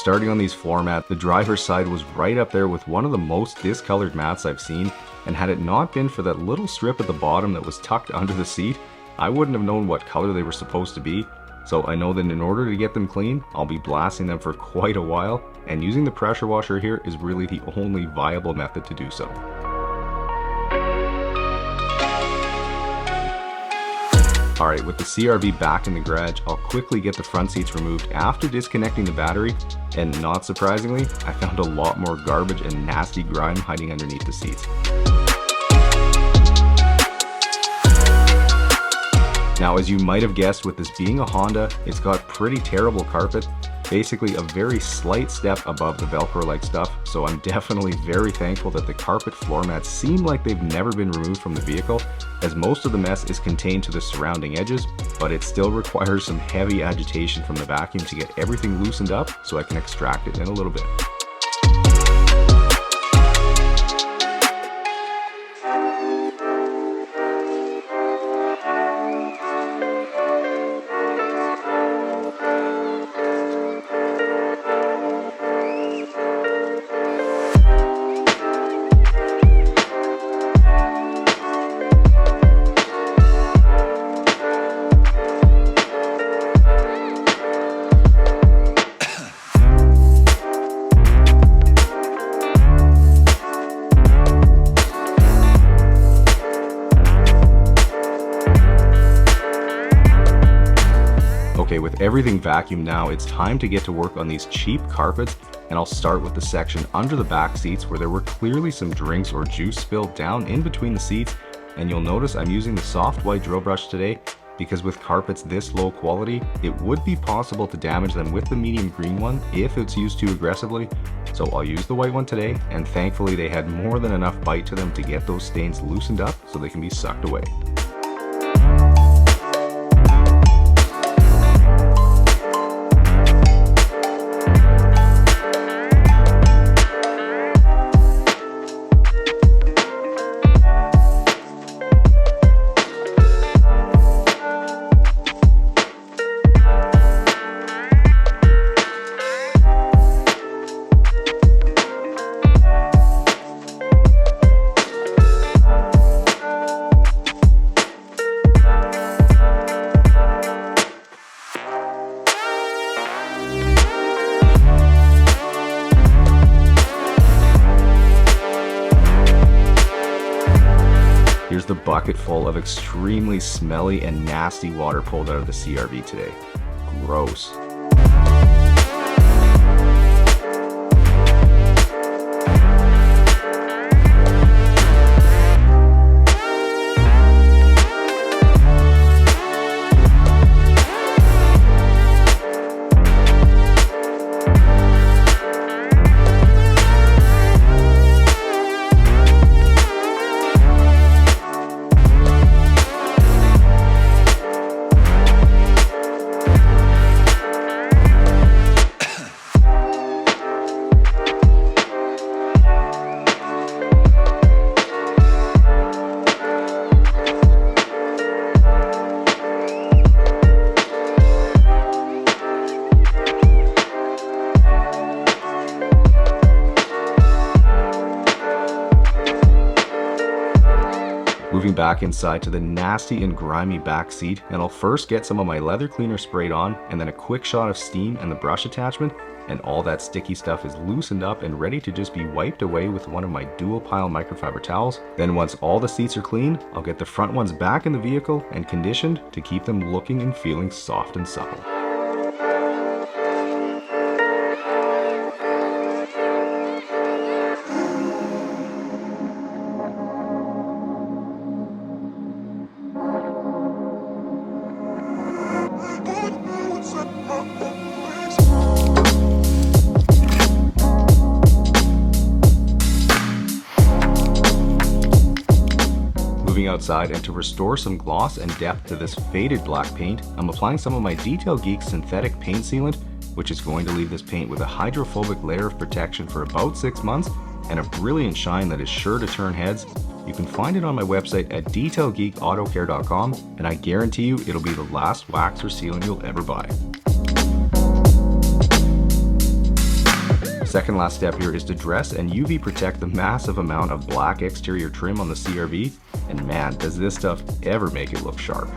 starting on these floor mats, the driver's side was right up there with one of the most discolored mats I've seen, and had it not been for that little strip at the bottom that was tucked under the seat, I wouldn't have known what color they were supposed to be. So I know that in order to get them clean, I'll be blasting them for quite a while, and using the pressure washer here is really the only viable method to do so. Alright, with the CRV back in the garage, I'll quickly get the front seats removed after disconnecting the battery, and not surprisingly, I found a lot more garbage and nasty grime hiding underneath the seats. Now, as you might have guessed, with this being a Honda, it's got pretty terrible carpet, basically a very slight step above the Velcro-like stuff, so I'm definitely very thankful that the carpet floor mats seem like they've never been removed from the vehicle, as most of the mess is contained to the surrounding edges, but it still requires some heavy agitation from the vacuum to get everything loosened up so I can extract it in a little bit. Okay, with everything vacuumed now, it's time to get to work on these cheap carpets, and I'll start with the section under the back seats where there were clearly some drinks or juice spilled down in between the seats, and you'll notice I'm using the soft white drill brush today because with carpets this low quality, it would be possible to damage them with the medium green one if it's used too aggressively, so I'll use the white one today, and thankfully they had more than enough bite to them to get those stains loosened up so they can be sucked away. Here's the bucket full of extremely smelly and nasty water pulled out of the CRV today. Gross. Moving back inside to the nasty and grimy back seat, and I'll first get some of my leather cleaner sprayed on, and then a quick shot of steam and the brush attachment, and all that sticky stuff is loosened up and ready to just be wiped away with one of my dual pile microfiber towels. Then once all the seats are clean, I'll get the front ones back in the vehicle and conditioned to keep them looking and feeling soft and supple. Moving outside, and to restore some gloss and depth to this faded black paint, I'm applying some of my Detail Geek synthetic paint sealant, which is going to leave this paint with a hydrophobic layer of protection for about 6 months and a brilliant shine that is sure to turn heads. You can find it on my website at detailgeekautocare.com, and I guarantee you it'll be the last wax or sealant you'll ever buy. Second last step here is to dress and UV protect the massive amount of black exterior trim on the CR-V, and man, does this stuff ever make it look sharp.